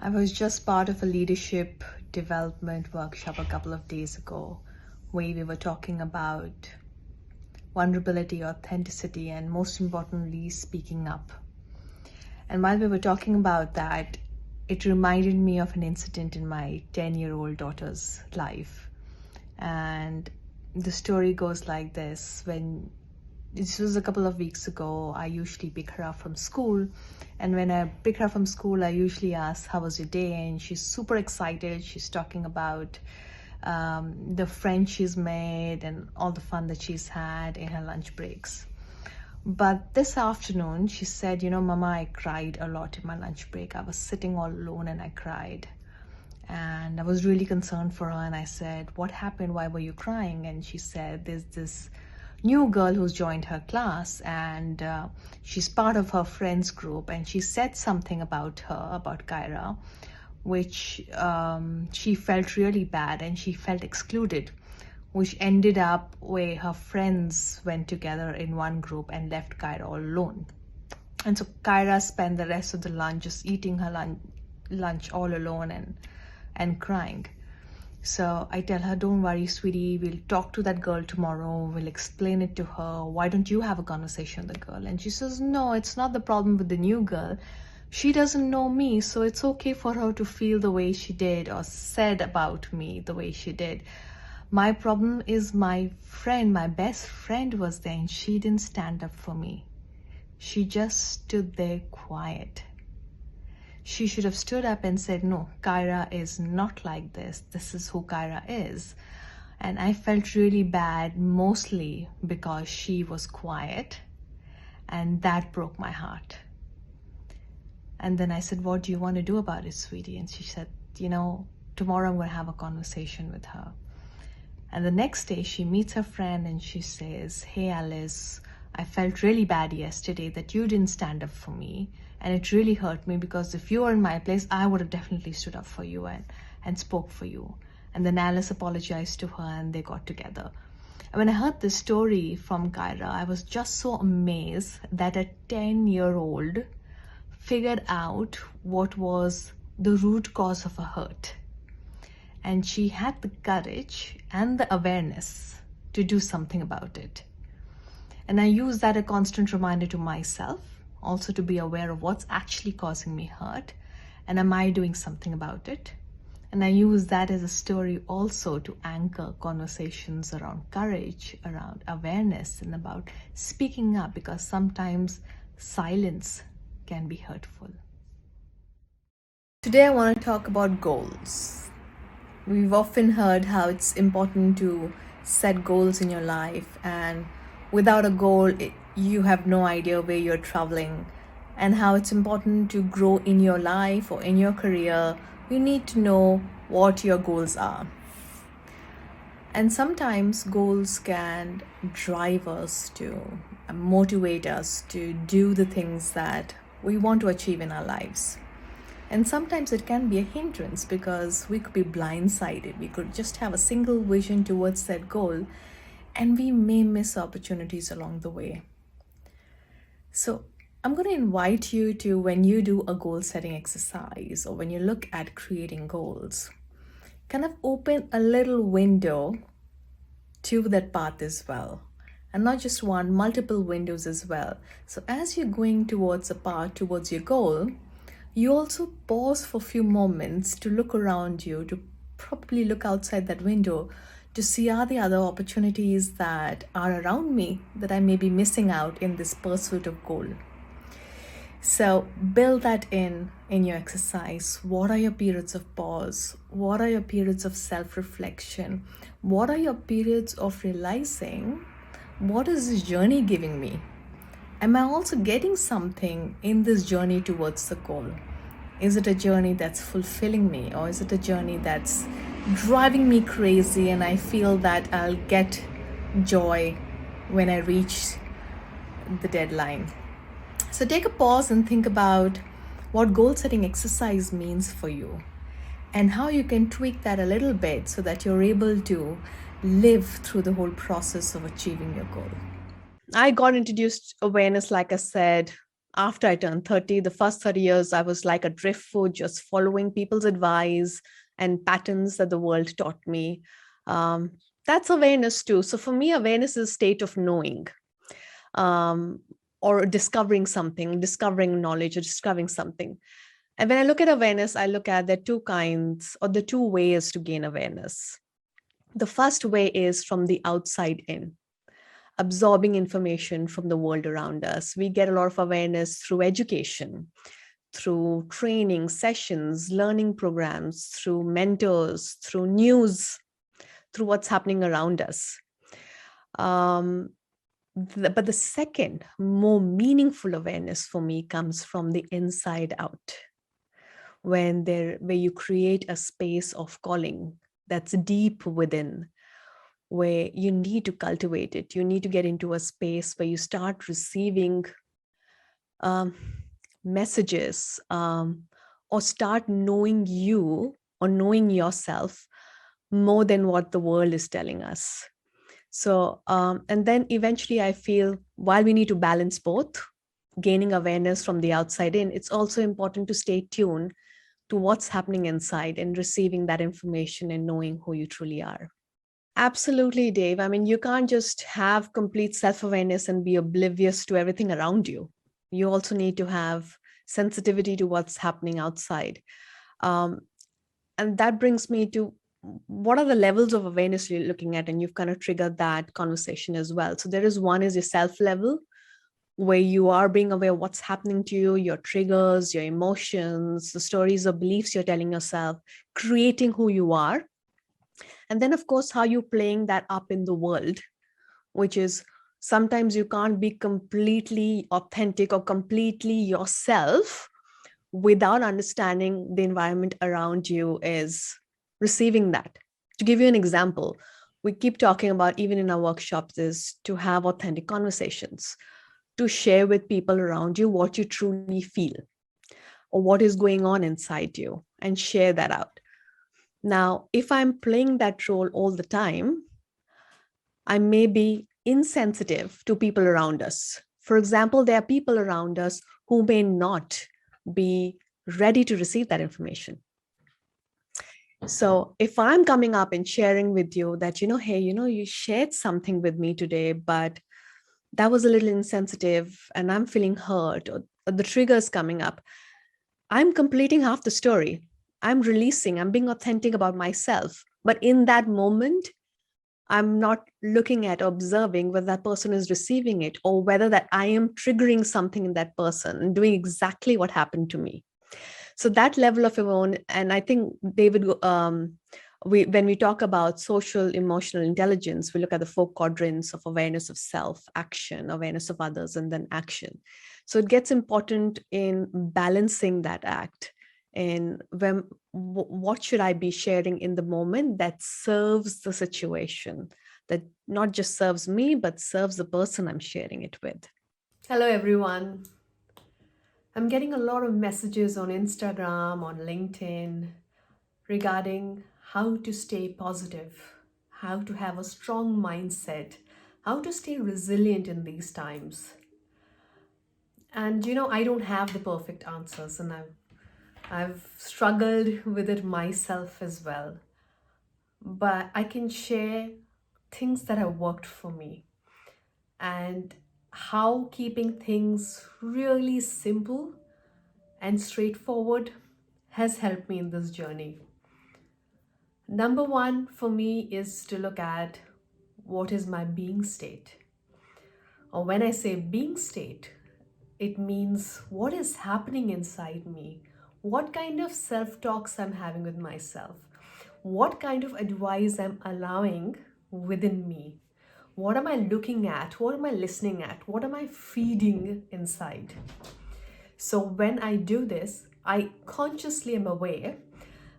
I was just part of a leadership development workshop a couple of days ago where we were talking about vulnerability, authenticity, and most importantly, speaking up. And while we were talking about that, it reminded me of an incident in my 10-year-old daughter's life. And the story goes like this. When this was a couple of weeks ago, I usually pick her up from school. And when I pick her up from school, I usually ask, how was your day? And she's super excited. She's talking about the friends she's made and all the fun that she's had in her lunch breaks. But this afternoon, she said, Mama, I cried a lot in my lunch break. I was sitting all alone and I cried. And I was really concerned for her. And I said, what happened? Why were you crying? And she said, there's this new girl who's joined her class and she's part of her friends group. And she said something about her, about Kyra, which she felt really bad and she felt excluded, which ended up where her friends went together in one group and left Kyra all alone. And so Kyra spent the rest of the lunch just eating her lunch all alone and crying. So I tell her, don't worry, sweetie, we'll talk to that girl tomorrow. We'll explain it to her. Why don't you have a conversation with the girl? And she says, no, it's not the problem with the new girl. She doesn't know me, so it's okay for her to feel the way she did or said about me the way she did. My problem is my friend, my best friend was there and she didn't stand up for me. She just stood there quiet. She should have stood up and said, no, Kyra is not like this. This is who Kyra is. And I felt really bad, mostly because she was quiet. And that broke my heart. And then I said, what do you want to do about it, sweetie? And she said, tomorrow I'm going to have a conversation with her. And the next day she meets her friend and she says, hey, Alice, I felt really bad yesterday that you didn't stand up for me. And it really hurt me because if you were in my place, I would have definitely stood up for you and spoke for you. And then Alice apologized to her and they got together. And when I heard this story from Kyra, I was just so amazed that a 10-year-old figured out what was the root cause of her hurt. And she had the courage and the awareness to do something about it. And I use that as a constant reminder to myself, also to be aware of what's actually causing me hurt, and am I doing something about it? And I use that as a story also to anchor conversations around courage, around awareness, and about speaking up, because sometimes silence can be hurtful. Today I want to talk about goals. We've often heard how it's important to set goals in your life, and without a goal, you have no idea where you're traveling, and how it's important to grow in your life or in your career. You need to know what your goals are. And sometimes goals can drive us to motivate us to do the things that we want to achieve in our lives. And sometimes it can be a hindrance because we could be blindsided. We could just have a single vision towards that goal and we may miss opportunities along the way. So I'm going to invite you to, when you do a goal setting exercise or when you look at creating goals, kind of open a little window to that path as well. And not just one, multiple windows as well. So as you're going towards a path, towards your goal, you also pause for a few moments to look around you, to probably look outside that window to see, are there other opportunities that are around me that I may be missing out in this pursuit of goal. So build that in your exercise. What are your periods of pause? What are your periods of self-reflection? What are your periods of realizing, what is this journey giving me? Am I also getting something in this journey towards the goal? Is it a journey that's fulfilling me, or is it a journey that's driving me crazy and I feel that I'll get joy when I reach the deadline? So take a pause and think about what goal setting exercise means for you and how you can tweak that a little bit so that you're able to live through the whole process of achieving your goal. I got introduced awareness, like I said, after I turned 30. The first 30 years, I was like a driftwood, just following people's advice and patterns that the world taught me. Um, that's awareness too. So for me, awareness is a state of knowing, um, or discovering something, discovering knowledge, or discovering something. And when I look at awareness, I look at the two kinds or the two ways to gain awareness. The first way is from the outside in, absorbing information from the world around us. We get a lot of awareness through education, through training sessions, learning programs, through mentors, through news, through what's happening around us. Um, but the second, more meaningful awareness for me comes from the inside out, where you create a space of calling that's deep within, where you need to cultivate it. You need to get into a space where you start receiving um, messages, or start knowing you or knowing yourself more than what the world is telling us. So, and then eventually I feel while we need to balance both, gaining awareness from the outside in, it's also important to stay tuned to what's happening inside and receiving that information and knowing who you truly are. Absolutely, Dave. I mean, you can't just have complete self awareness and be oblivious to everything around you. You also need to have sensitivity to what's happening outside. Um, and that brings me to what are the levels of awareness you're looking at? And you've kind of triggered that conversation as well. So, there is one is your self level, where you are being aware of what's happening to you, your triggers, your emotions, the stories or beliefs you're telling yourself, creating who you are. And then, of course, how you're playing that up in the world, which is sometimes you can't be completely authentic or completely yourself without understanding the environment around you is receiving that. To give you an example, we keep talking about, even in our workshops, is to have authentic conversations, to share with people around you what you truly feel or what is going on inside you and share that out. Now, if I'm playing that role all the time, I may be insensitive to people around us. For example, there are people around us who may not be ready to receive that information. So if I'm coming up and sharing with you that, hey, you shared something with me today, but that was a little insensitive and I'm feeling hurt, or the triggers coming up, I'm completing half the story. I'm releasing, I'm being authentic about myself. But in that moment, I'm not looking at observing whether that person is receiving it or whether that I am triggering something in that person and doing exactly what happened to me. So that level of awareness, and I think David, when we talk about social emotional intelligence, we look at the four quadrants of awareness of self, action, awareness of others, and then action. So it gets important in balancing that act. And what should I be sharing in the moment that serves the situation, that not just serves me, but serves the person I'm sharing it with. Hello, everyone. I'm getting a lot of messages on Instagram, on LinkedIn regarding how to stay positive, how to have a strong mindset, how to stay resilient in these times. And I don't have the perfect answers, and I've struggled with it myself as well. But I can share things that have worked for me and how keeping things really simple and straightforward has helped me in this journey. Number one for me is to look at what is my being state. Or when I say being state, it means what is happening inside me, what kind of self talks I'm having with myself, what kind of advice I'm allowing within me. What am I looking at? What am I listening at? What am I feeding inside? So when I do this, I consciously am aware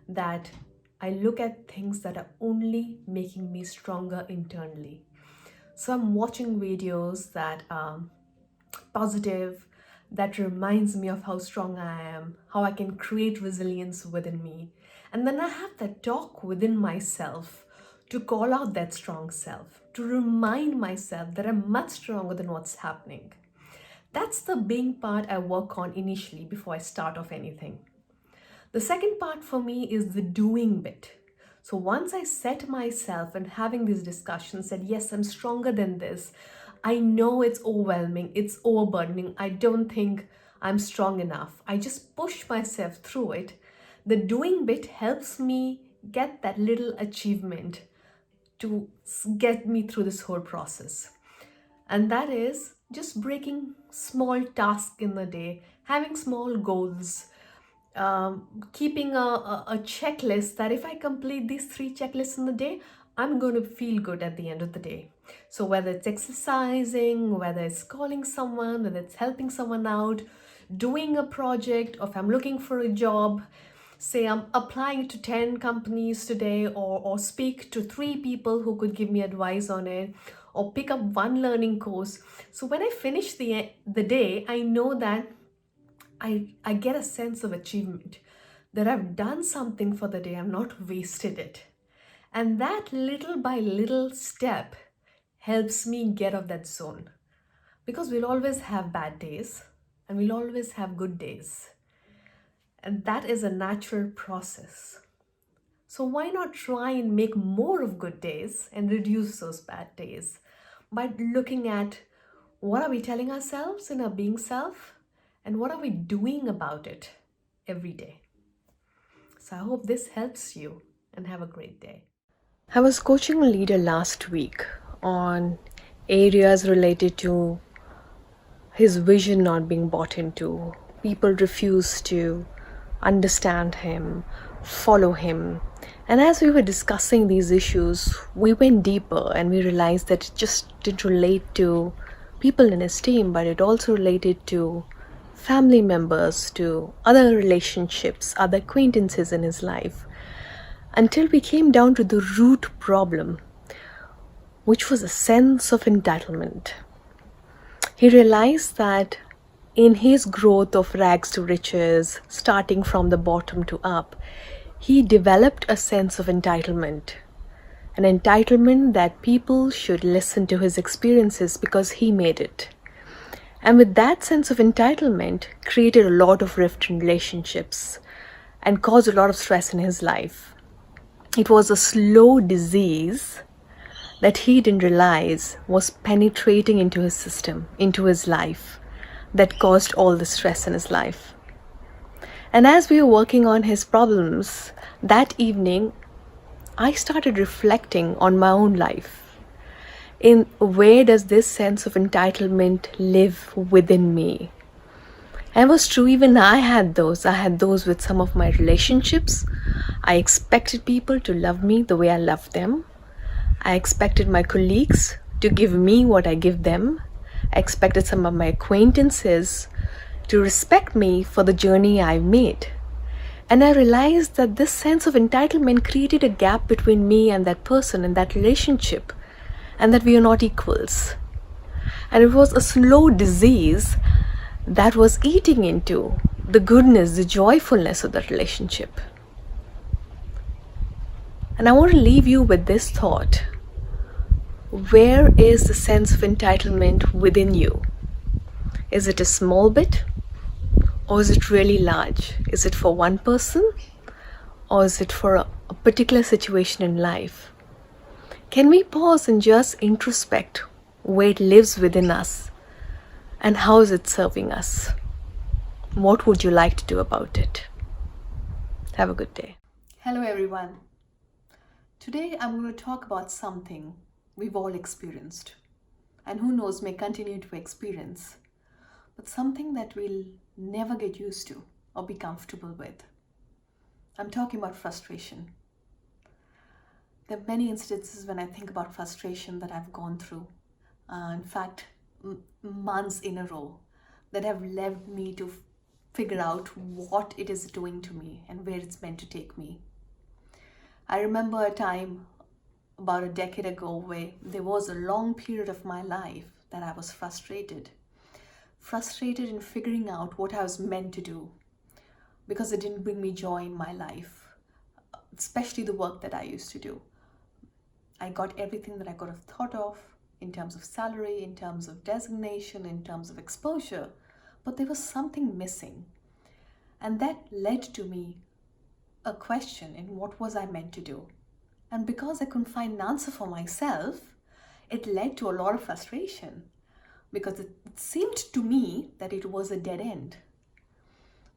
that I look at things that are only making me stronger internally. So I'm watching videos that are positive, that reminds me of how strong I am, how I can create resilience within me. And then I have that talk within myself to call out that strong self, to remind myself that I'm much stronger than what's happening. That's the being part I work on initially before I start off anything. The second part for me is the doing bit. So once I set myself and having these discussions, said, yes, I'm stronger than this. I know it's overwhelming, it's overburdening. I don't think I'm strong enough. I just push myself through it. The doing bit helps me get that little achievement to get me through this whole process. And that is just breaking small tasks in the day, having small goals, keeping a checklist that if I complete these 3 checklists in the day, I'm going to feel good at the end of the day. So whether it's exercising, whether it's calling someone, whether it's helping someone out, doing a project, or if I'm looking for a job, say I'm applying to 10 companies today, or speak to 3 people who could give me advice on it, or pick up 1 learning course. So when I finish the day, I know that I get a sense of achievement, that I've done something for the day, I've not wasted it. And that little by little step helps me get off that zone. Because we'll always have bad days and we'll always have good days. And that is a natural process. So why not try and make more of good days and reduce those bad days by looking at what are we telling ourselves in our being self and what are we doing about it every day. So I hope this helps you and have a great day. I was coaching a leader last week on areas related to his vision not being bought into. People refuse to understand him, follow him. And as we were discussing these issues, we went deeper and we realized that it just didn't relate to people in his team, but it also related to family members, to other relationships, other acquaintances in his life, until we came down to the root problem, which was a sense of entitlement. He realized that in his growth of rags to riches, starting from the bottom to up, he developed a sense of entitlement. An entitlement that people should listen to his experiences because he made it. And with that sense of entitlement, created a lot of rift in relationships and caused a lot of stress in his life. It was a slow disease that he didn't realize was penetrating into his system, into his life, that caused all the stress in his life. And as we were working on his problems, that evening, I started reflecting on my own life. In where does this sense of entitlement live within me? And it was true, even I had those. I had those with some of my relationships. I expected people to love me the way I loved them. I expected my colleagues to give me what I give them. I expected some of my acquaintances to respect me for the journey I've made. And I realized that this sense of entitlement created a gap between me and that person and that relationship, and that we are not equals. And it was a slow disease that was eating into the goodness, the joyfulness of that relationship. And I want to leave you with this thought. Where is the sense of entitlement within you? Is it a small bit? Or is it really large? Is it for one person? Or is it for a particular situation in life? Can we pause and just introspect where it lives within us and how is it serving us? What would you like to do about it? Have a good day. Hello everyone. Today I'm going to talk about something we've all experienced and who knows may continue to experience, but something that we'll never get used to or be comfortable with. I'm talking about frustration. There are many instances when I think about frustration that I've gone through. In fact, months in a row that have led me to figure out what it is doing to me and where it's meant to take me. I remember a time about a decade ago where there was a long period of my life that I was frustrated in figuring out what I was meant to do, because it didn't bring me joy in my life, especially the work that I used to do. I got everything that I could have thought of in terms of salary, in terms of designation, in terms of exposure, but there was something missing. And that led to me a question in what was I meant to do. And because I couldn't find an answer for myself, it led to a lot of frustration, because it seemed to me that it was a dead end.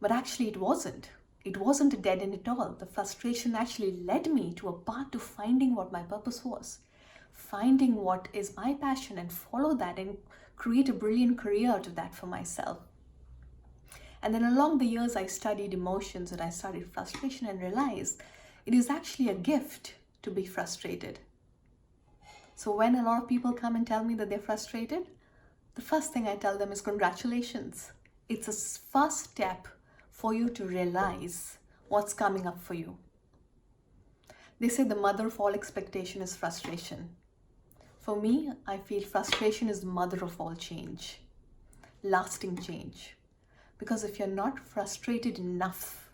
But actually it wasn't. It wasn't a dead end at all. The frustration actually led me to a path to finding what my purpose was, finding what is my passion and follow that and create a brilliant career out of that for myself. And then along the years, I studied emotions and I studied frustration and realized it is actually a gift to be frustrated. So when a lot of people come and tell me that they're frustrated, the first thing I tell them is congratulations. It's a first step for you to realize what's coming up for you. They say the mother of all expectation is frustration. For me, I feel frustration is the mother of all change, lasting change. Because if you're not frustrated enough,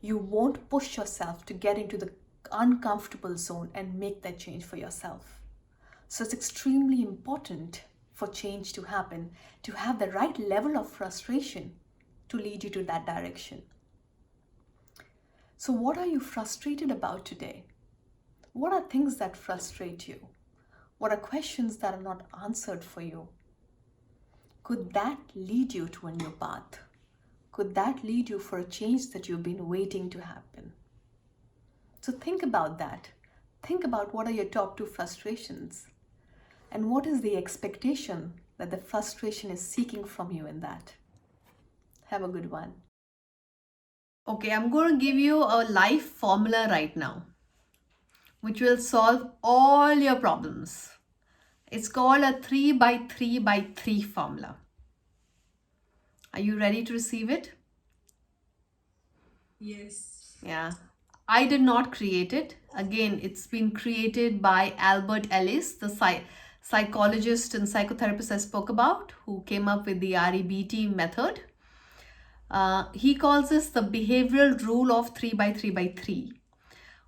you won't push yourself to get into the uncomfortable zone and make that change for yourself. So it's extremely important for change to happen, to have the right level of frustration to lead you to that direction. So what are you frustrated about today? What are things that frustrate you? What are questions that are not answered for you? Could that lead you to a new path? Could that lead you for a change that you've been waiting to happen? So think about that. Think about what are your top 2 frustrations and what is the expectation that the frustration is seeking from you in that. Have a good one. Okay, I'm going to give you a life formula right now, which will solve all your problems. It's called a 3x3x3 formula. Are you ready to receive it? Yes. Yeah. I did not create it. Again, it's been created by Albert Ellis, the psychologist and psychotherapist I spoke about, who came up with the REBT method. He calls this the behavioral rule of 3x3x3,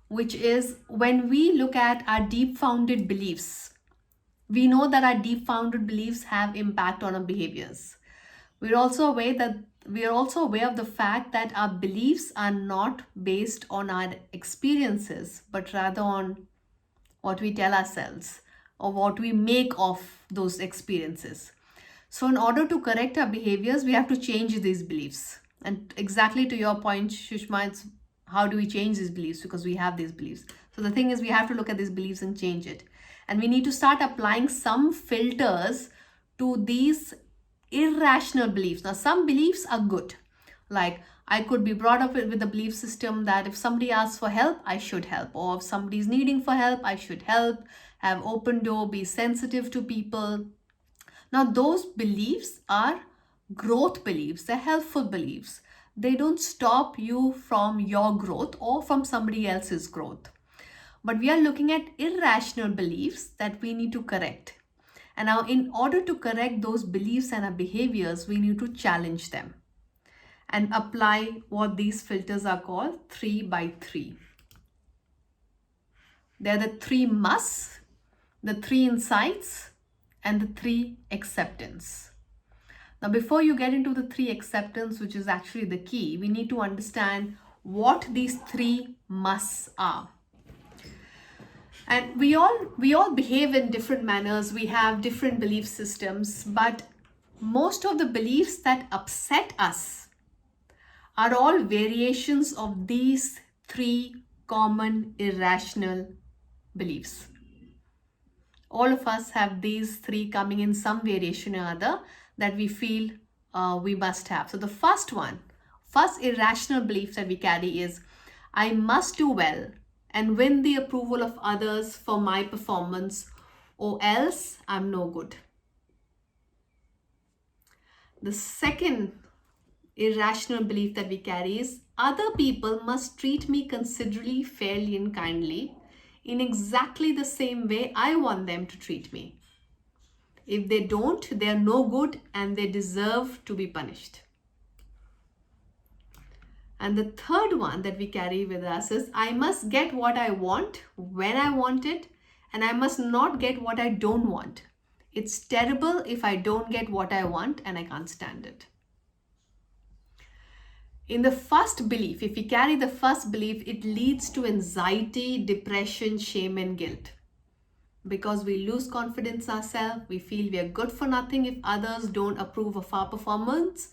which is when we look at our deep-founded beliefs, we know that our deep-founded beliefs have impact on our behaviors. We are also aware of the fact that our beliefs are not based on our experiences, but rather on what we tell ourselves or what we make of those experiences. So in order to correct our behaviors, we have to change these beliefs. And exactly to your point, Shushma, it's how do we change these beliefs? Because we have these beliefs. So the thing is, we have to look at these beliefs and change it. And we need to start applying some filters to these irrational beliefs. Now, some beliefs are good. Like, I could be brought up with the belief system that if somebody asks for help, I should help. Or if somebody's needing for help, I should help. Have open door, be sensitive to people. Now, those beliefs are growth beliefs. They're helpful beliefs. They don't stop you from your growth or from somebody else's growth. But we are looking at irrational beliefs that we need to correct. And now, in order to correct those beliefs and our behaviors, we need to challenge them and apply what these filters are called 3x3. They're the 3 musts, the 3 insights, and the 3 acceptance. Now, before you get into the 3 acceptance, which is actually the key, we need to understand what these 3 musts are. And we all behave in different manners. We have different belief systems, but most of the beliefs that upset us are all variations of these 3 common irrational beliefs. All of us have these 3 coming in some variation or other that we feel we must have. So the first irrational belief that we carry is, I must do well and win the approval of others for my performance, or else I'm no good. The second irrational belief that we carry is, other people must treat me considerably, fairly, and kindly in exactly the same way I want them to treat me. If they don't, they are no good and they deserve to be punished. And the third one that we carry with us is, I must get what I want when I want it, and I must not get what I don't want It's terrible if I don't get what I want and I can't stand it. In the first belief, if we carry the first belief, it leads to anxiety, depression, shame, and guilt. Because we lose confidence in ourselves, we feel we are good for nothing if others don't approve of our performance.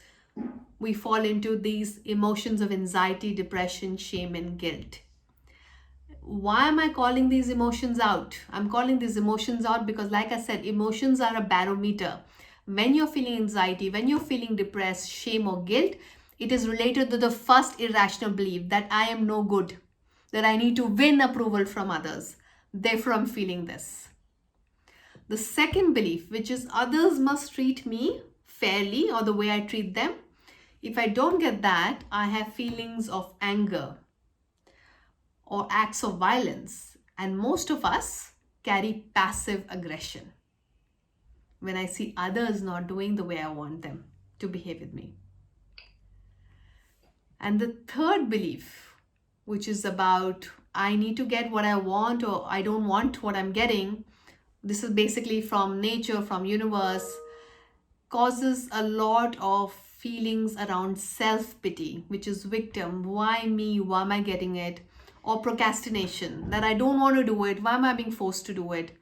We fall into these emotions of anxiety, depression, shame, and guilt. Why am I calling these emotions out? I'm calling these emotions out because, like I said, emotions are a barometer. When you're feeling anxiety, when you're feeling depressed, shame, or guilt, it is related to the first irrational belief that I am no good, that I need to win approval from others. Therefore, I'm feeling this. The second belief, which is others must treat me fairly or the way I treat them. If I don't get that, I have feelings of anger or acts of violence. And most of us carry passive aggression when I see others not doing the way I want them to behave with me. And the third belief, which is about I need to get what I want or I don't want what I'm getting, this is basically from nature, from universe, causes a lot of feelings around self-pity, which is victim, why me, why am I getting it? Or procrastination, that I don't want to do it, why am I being forced to do it?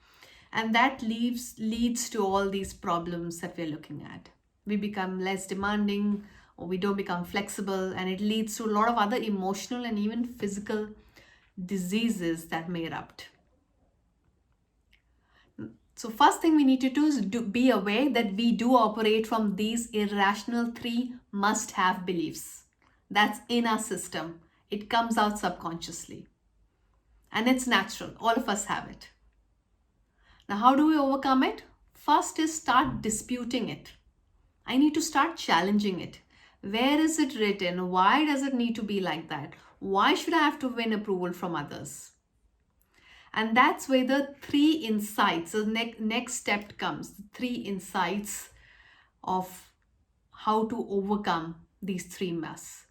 And that leads to all these problems that we're looking at. We become less demanding, or we don't become flexible, and it leads to a lot of other emotional and even physical diseases that may erupt. So first thing we need to do is be aware that we do operate from these irrational 3 must-have beliefs. That's in our system. It comes out subconsciously. And it's natural. All of us have it. Now, how do we overcome it? First is start disputing it. I need to start challenging it. Where is it written? Why does it need to be like that? Why should I have to win approval from others? And that's where the 3 insights, the next step comes, the 3 insights of how to overcome these 3 musts,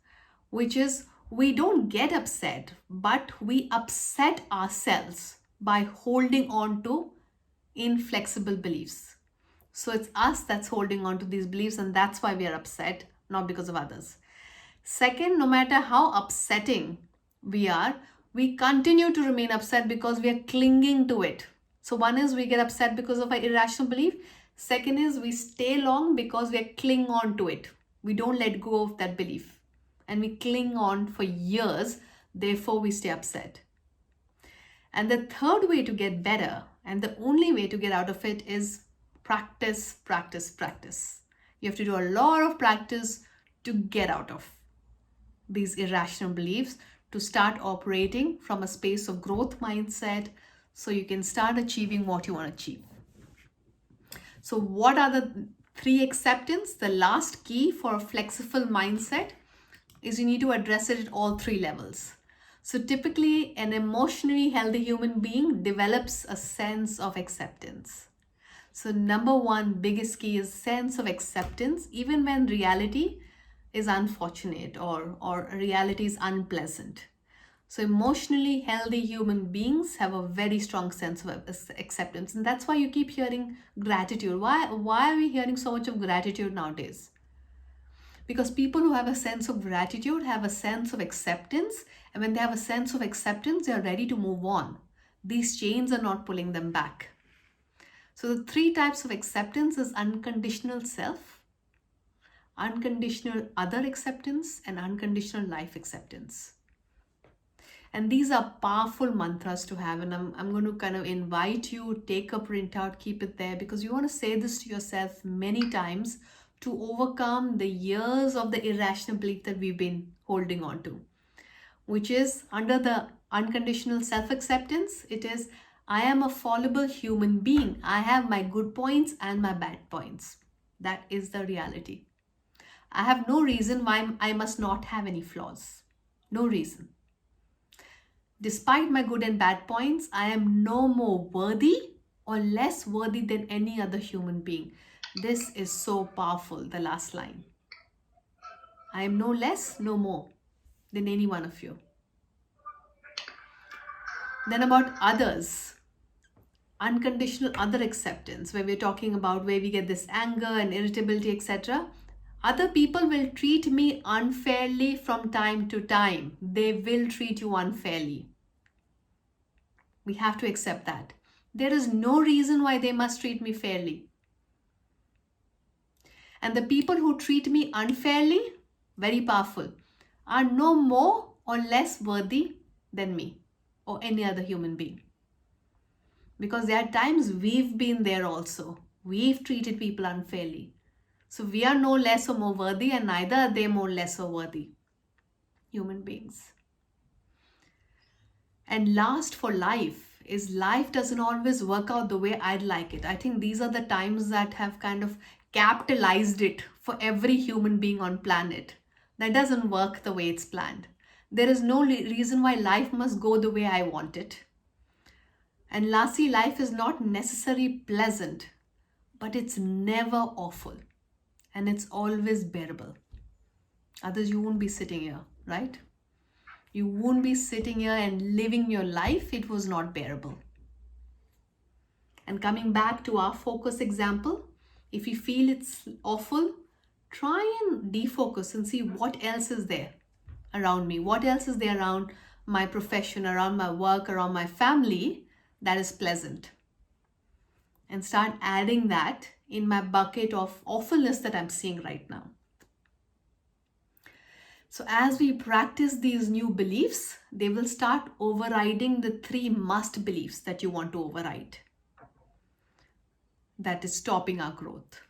which is we don't get upset, but we upset ourselves by holding on to inflexible beliefs. So it's us that's holding on to these beliefs, and that's why we are upset, not because of others. Second, no matter how upsetting we are, we continue to remain upset because we are clinging to it. So one is we get upset because of our irrational belief. Second is we stay long because we are clinging on to it. We don't let go of that belief and we cling on for years. Therefore, we stay upset. And the third way to get better, and the only way to get out of it, is practice, practice, practice. You have to do a lot of practice to get out of these irrational beliefs, to start operating from a space of growth mindset so you can start achieving what you want to achieve. So what are the 3 acceptance? The last key for a flexible mindset is you need to address it at all 3 levels. So typically an emotionally healthy human being develops a sense of acceptance. So number 1 biggest key is sense of acceptance, even when reality is unfortunate or reality is unpleasant. So emotionally healthy human beings have a very strong sense of acceptance, and that's why you keep hearing gratitude. Why are we hearing so much of gratitude nowadays? Because people who have a sense of gratitude have a sense of acceptance, and when they have a sense of acceptance, they are ready to move on. These chains are not pulling them back. So the 3 types of acceptance is unconditional self, unconditional other acceptance, and unconditional life acceptance. And these are powerful mantras to have, and I'm going to kind of invite you, take a printout, keep it there, because you want to say this to yourself many times to overcome the years of the irrational belief that we've been holding on to, which is under the unconditional self-acceptance. It is, I am a fallible human being. I have my good points and my bad points. That is the reality. I have no reason why I must not have any flaws. No reason. Despite my good and bad points, I am no more worthy or less worthy than any other human being. This is so powerful, the last line. I am no less, no more than any one of you. Then about others. unconditional other acceptance, where we're talking about where we get this anger and irritability, etc. Other people will treat me unfairly from time to time. They will treat you unfairly. We have to accept that. There is no reason why they must treat me fairly. And the people who treat me unfairly, very powerful, are no more or less worthy than me or any other human being. Because there are times we've been there also. We've treated people unfairly. So we are no less or more worthy, and neither are they more less or worthy human beings. And last for life is life doesn't always work out the way I'd like it. I think these are the times that have kind of capitalized it for every human being on planet. That doesn't work the way it's planned. There is no reason why life must go the way I want it. And lastly, life is not necessarily pleasant, but it's never awful. And it's always bearable. Others, you won't be sitting here, right? You won't be sitting here and living your life. It was not bearable. And coming back to our focus example, if you feel it's awful, try and defocus and see what else is there around me. What else is there around my profession, around my work, around my family that is pleasant. And start adding that in my bucket of awfulness that I'm seeing right now. So as we practice these new beliefs, they will start overriding the 3 must beliefs that you want to override. That is stopping our growth.